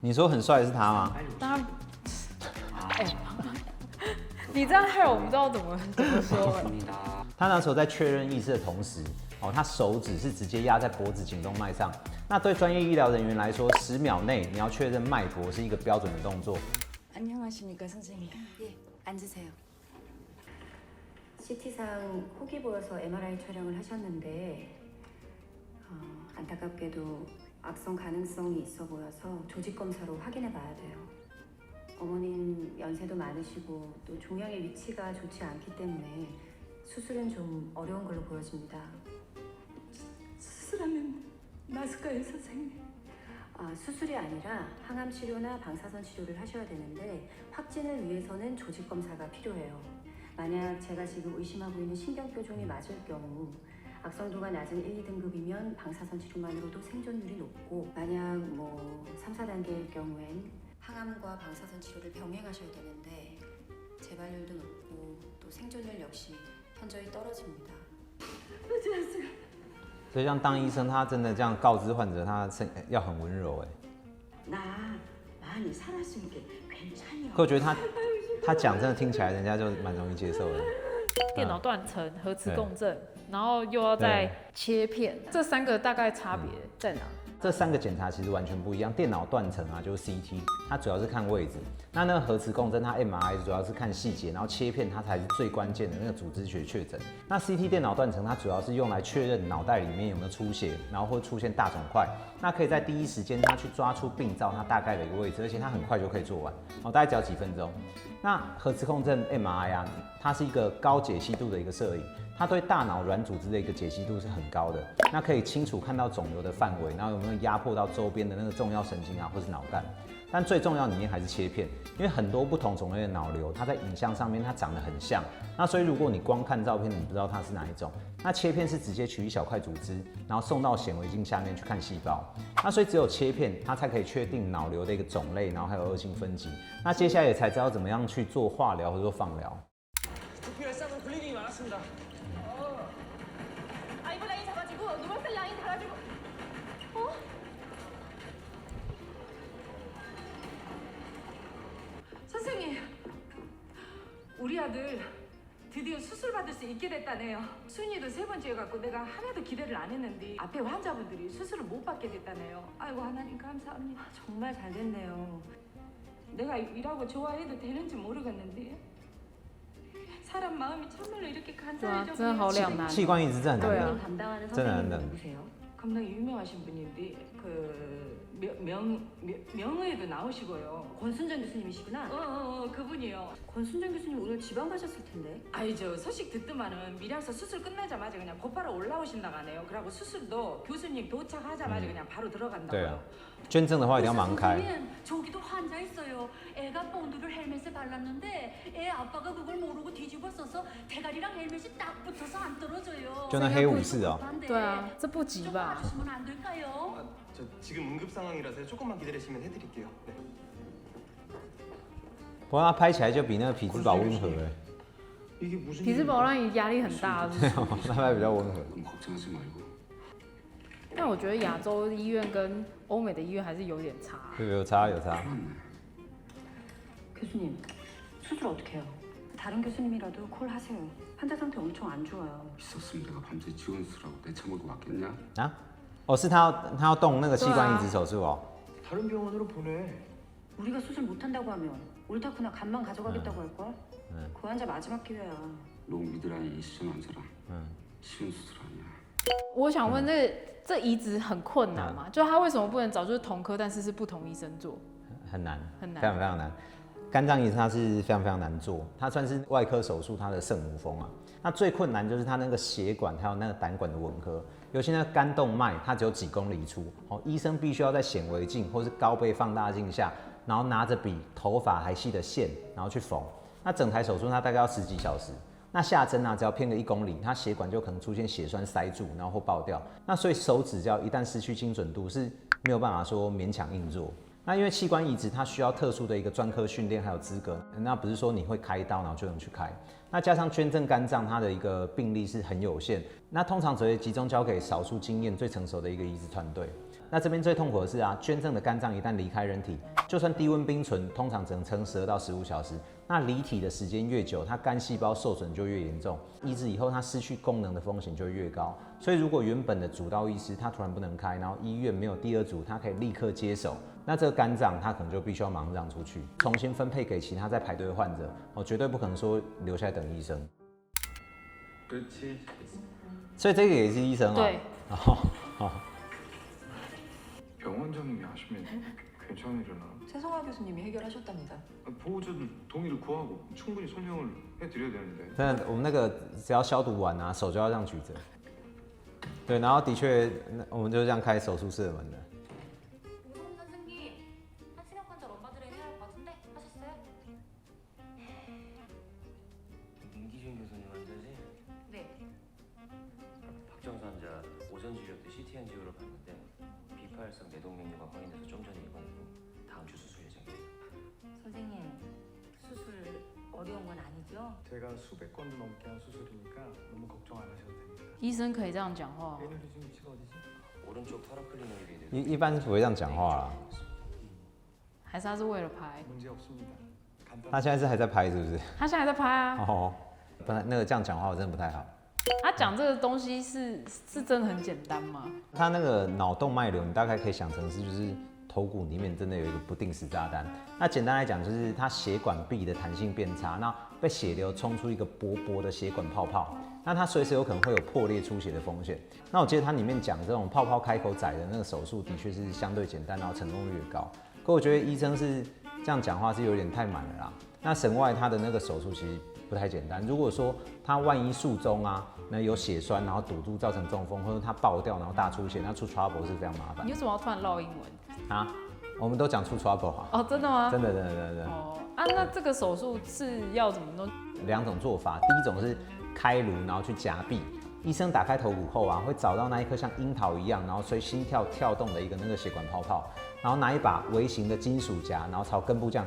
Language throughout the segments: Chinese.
你说很帅的是他吗？当然，你这样害我不知道怎么说了。他那时候在确认意识的同时，他手指是直接压在脖子颈动脉上。那对专业医疗人员来说，10秒内你要确认脉搏是一个标准的动作。 안녕하십니까 선생님. 예, 앉으세요. CT상 혹이 보여서 MRI 촬영을 하셨는데 안타깝게도 악성 가능성이 있어 보여서 조직 검사로 확인해 봐야 돼요. 어머님 연세도 많으시고 또 종양의 위치가 좋지 않기 때문에 수술은 좀 어려운 걸로 보여집니다. 수술하면 나을까요 선생님? 수술이 아니라 항암 치료나 방사선 치료를 하셔야 되는데 확진을 위해서는 조직 검사가 필요해요. 만약 제가 지금 의심하고 있는 신경교종이 맞을 경우 악성도가 낮은 1, 2등급이면 방사선 치료만으로도 생존율이 높고 만약 3, 4단계일 경우엔 항암과 방사선 치료를 병행하셔야 되는데 재발률도 높고 또 생존율 역시 현저히 떨어집니다. 所以像当医生，他真的这样告知患者，他要很温柔나 많이 살았으니까 괜찮냐? 可我觉得他讲真的听起来，人家就蛮容易接受的。电脑断层、核磁共振，然后又要再切片，这3个大概差别在哪？这3个检查其实完全不一样。电脑断层就是 CT， 它主要是看位置；那个核磁共振，它 MRI 主要是看细节，然后切片它才是最关键的那个组织学确诊。那 CT 电脑断层它主要是用来确认脑袋里面有没有出血，然后或出现大肿块，那可以在第一时间它去抓出病灶它大概的一个位置，而且它很快就可以做完，大概只要几分钟。那核磁共振 MRI 它是一个高解析度的一个摄影。 它对大脑软组织的一个解析度是很高的，那可以清楚看到肿瘤的范围，然后有没有压迫到周边的那个重要神经或是脑干。但最重要里面还是切片，因为很多不同种类的脑瘤，它在影像上面它长得很像，那所以如果你光看照片，你不知道它是哪一种。那切片是直接取一小块组织，然后送到显微镜下面去看细胞。那所以只有切片，它才可以确定脑瘤的一个种类，然后还有恶性分级。那接下来也才知道怎么样去做化疗或者说放疗。 선생님, 우리 아들 드디어 수술 받을 수 있게 됐다네요. 순위도 3번째 해갖고 내가 하나도 기대를 안 했는데 앞에 환자분들이 수술을 못 받게 됐다네요. 아이고 하나님 감사합니다. 정말 잘 됐네요. 내가 일하고 좋아해도 되는지 모르겠는데 사람 마음이 참말로 이렇게 간절해져. 真的好两难。器官移植真的很难， 담당하는 真的很 선생님이 难。 누구세요? 겁나게 유명하신 분인데 명의에도 나오시고요. 권순정 교수님이시구나. 그분이요. 권순정 교수님 오늘 지방 가셨을 텐데. 아이 저 소식 듣더만은 밀양서 수술 끝나자마자 그냥 곧바로 올라오신다고 하네요. 그리고 수술도 교수님 도착하자마자 그냥 바로 对 들어간다고요. 啊，捐赠的话一定要盲开。 선생님, 저기도 환자 있어요. 애가 본드를 헬멧에 발랐는데 애 아빠가 그걸 모르고 뒤집어 써서 대가리랑 헬멧이 딱 붙어서 안 떨어져요. 就那黑武士哦， 对啊，这不急 좀 吧？ 봐주시면 안 될까요? 저 지금 응급 상황이라서요. 조금만 기다리시면 해드릴게요. 네. 不过它拍起来就比那个匹兹堡温和哎， 이게 무슨 体质保让你压力很大，是不是？它拍比较温和。 그럼 걱정하지 말고. 但我觉得亚洲医院跟欧美的医院还是有点差。有差有差。 교수님, 수술 어떻게 해요? 다른 교수님이라도 콜 하세요. 환자 상태 엄청 안 좋아요. 있었으면 내가 밤새 지원 수라고 내쳐먹고 왔겠냐? 是他要动那个器官移植手术哦。 다른 병원으로 보내. 우리가 수술 못한다고 하면 옳다구나 간만 가져가겠다고 할걸? 그 환자 마지막 기회야. 너 믿으라니 이 시전 환자라. 쉬운 수술 아니야. 我想问，这移植很困难吗？就他为什么不能找就是同科，但是是不同医生做？很难，很难非常非常难。肝脏移植它是非常非常难做，它算是外科手术它的圣母峰啊。那最困难就是它那个血管还有那个胆管的吻合，尤其那个肝动脉，它只有几公里粗，医生必须要在显微镜或是高倍放大镜下，然后拿着比头发还细的线，然后去缝。那整台手术它大概要10几小时。 那下针只要偏个1公里，它血管就可能出现血栓塞住，然后或爆掉。那所以手指只要一旦失去精准度，是没有办法说勉强硬做。那因为器官移植它需要特殊的一个专科训练还有资格，那不是说你会开刀然后就能去开。那加上捐赠肝脏它的一个病例是很有限，那通常只会集中交给少数经验最成熟的一个移植团队。那这边最痛苦的是啊，捐赠的肝脏一旦离开人体，就算低温冰存，通常只能撑12到15小时。那离体的时间越久，它肝细胞受损就越严重，移植以后它失去功能的风险就会越高。所以如果原本的主刀医师他突然不能开，然后医院没有第二组，他可以立刻接手，那这个肝脏他可能就必须要马上让出去，重新分配给其他在排队的患者，绝对不可能说留下来等医生。所以这个也是医生啊。对。병원장님이 하시면 괜찮으려나? 최성화 교수님이 해결하셨답니다. 보호자들 동의를 구하고 충분히 설명을 해드려야 되는데. 但我们那个只要消毒完啊，手就要这样举着。对，然后的确，我们就这样开手术室的门的。 오성 선생님, 한시력 환자 럼바드레인 해야 할 것 같은데 하셨어요? 임기준 교수님 환자지? 네. 박정수 환자 오전 진료 때 CT 안지오를 봤는데 비파혈성 뇌동맥류가 확인돼서 좀 전에 입원이고 다음 주 수술 예정이에요. 선생님, 수술 어려운 건 아니죠? 제가 수백 건도 넘게 한 수술이니까 너무 걱정 안 하셔도 됩니다. 医生可以这样讲话。 에너지 중 위치가 어디지? 오른쪽 파라클리노이드에 一般是不会这样讲话啦。还是他是为了拍？ 문제 없습니다. 간단. 他现在是还在拍是不是？他现在还在拍啊。哦，不然那个这样讲话我真的不太好。他讲这个东西是真的很简单吗？他那个脑动脉瘤，你大概可以想成是就是头骨里面真的有一个不定时炸弹。那简单来讲，就是它血管壁的弹性变差，那被血流冲出一个薄薄的血管泡泡，那它随时有可能会有破裂出血的风险。那我记得它里面讲这种泡泡开口窄的那个手术，的确是相对简单，然后成功率也高。可我觉得医生是这样讲话是有点太满了啦。那神外他的那个手术其实不太简单。如果说他万一术中啊，那有血栓，然后堵住造成中风，或者他爆掉然后大出血，那出 trouble 是非常麻烦你为什么要突然唠英文？啊。我们都讲出 trouble 啊。哦，真的吗？真的。哦啊，那这个手术是要怎么弄？两种做法，第一种是开颅，然后去夹壁。医生打开头骨后啊，会找到那一颗像樱桃一样，然后随心跳跳动的一个那个血管泡泡，然后拿一把微型的金属夹，然后朝根部这样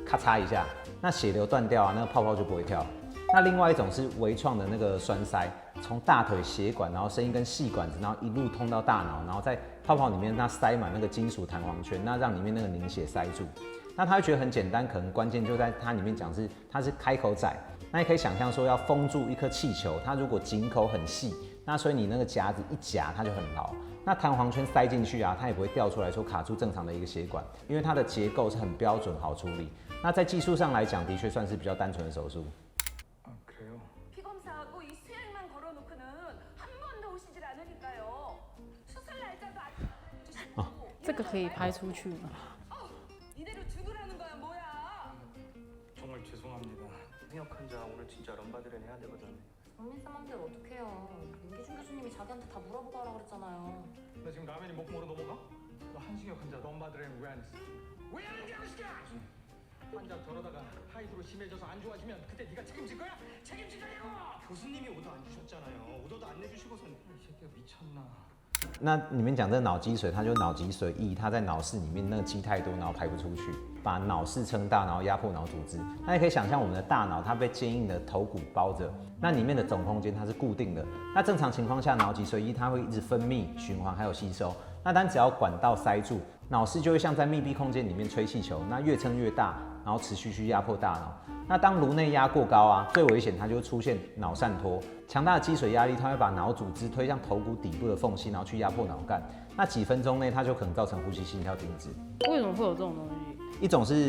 咔嚓一下，那血流断掉啊，那个泡泡就不会跳。那另外一种是微创的那个栓塞，从大腿血管，然后伸一根细管子，然后一路通到大脑，然后在泡泡里面它塞满那个金属弹簧圈，那让里面那个凝血塞住。那他会觉得很简单，可能关键就在它里面讲是它是开口窄。那你可以想象说要封住一颗气球，它如果井口很细，那所以你那个夹子一夹它就很牢。那弹簧圈塞进去啊，它也不会掉出来说卡住正常的一个血管，因为它的结构是很标准好处理。那在技术上来讲，的确算是比较单纯的手术。 그래요? 피검사하고 이 수액만 걸어놓고는 한 번도 오시질 않으니까요. 수술 날짜도 안 这个可以拍出去吗？ 이대로 죽으라는 거야 뭐야? 정말 죄송합니다. 생역 환자 오늘 진짜 럼바드레인 해야 되거든. 정민쌤 맘대로 어떡해요. 임기준 교수님이 자기한테 다 물어보고 하라고 그랬잖아요. 나 지금 라면이 목모로 넘어가? 너 한식혁 환자 럼바드레인 왜 안 했어? 왜 안 했냐고 시켜! 환자 저러다가 하이드로 심해져서 안 좋아지면 그때 네가 책임질 거야? 책임질 거냐고! 교수님이 오더 안 주셨잖아요. 오더도 안 내주시고선 이 새끼가 미쳤나? 那里面讲这个脑积水，它就是脑脊髓液，它在脑室里面那个积太多，然后排不出去，把脑室撑大，然后压迫脑组织。那你可以想象我们的大脑它被坚硬的头骨包着，那里面的总空间它是固定的。那正常情况下，脑脊髓液它会一直分泌、循环还有吸收。那但只要管道塞住，脑室就会像在密闭空间里面吹气球，那越撑越大，然后持续去压迫大脑。那当颅内压过高啊，最危险它就会出现脑散脱。强大的积水压力，它会把脑组织推向头骨底部的缝隙，然后去压迫脑干。那几分钟内，它就可能造成呼吸、心跳停止。为什么会有这种东西？一种是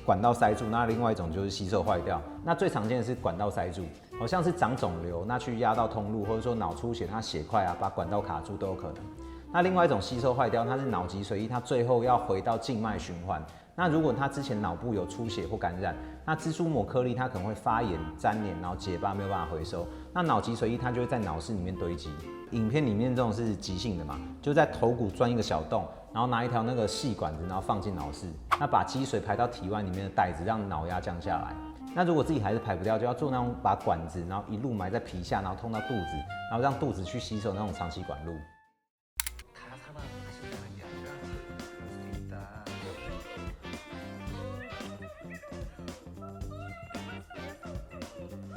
管道塞住，那另外一种就是吸收坏掉。那最常见的是管道塞住，好像是长肿瘤，那去压到通路，或者说脑出血，它血块啊把管道卡住都有可能。那另外一种吸收坏掉，它是脑脊髓液，它最后要回到静脉循环。那如果它之前脑部有出血或感染，那蜘蛛膜颗粒它可能会发炎、粘连，然后结疤没有办法回收。那脑脊髓液它就会在脑室里面堆积。影片里面这种是急性的嘛，就在头骨钻一个小洞，然后拿一条那个细管子，然后放进脑室，那把积水排到体外里面的袋子，让脑压降下来。那如果自己还是排不掉，就要做那种把管子，然后一路埋在皮下，然后通到肚子，然后让肚子去吸收那种长期管路。 다 살아가신다는 게 아니라 그럴 수도 있다.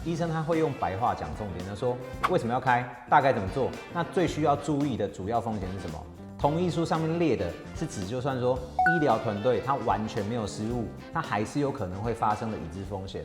医生他会用白话讲重点，他说为什么要开，大概怎么做，那最需要注意的主要风险是什么？同意书上面列的是指，就算说医疗团队它完全没有失误，它还是有可能会发生的已知风险。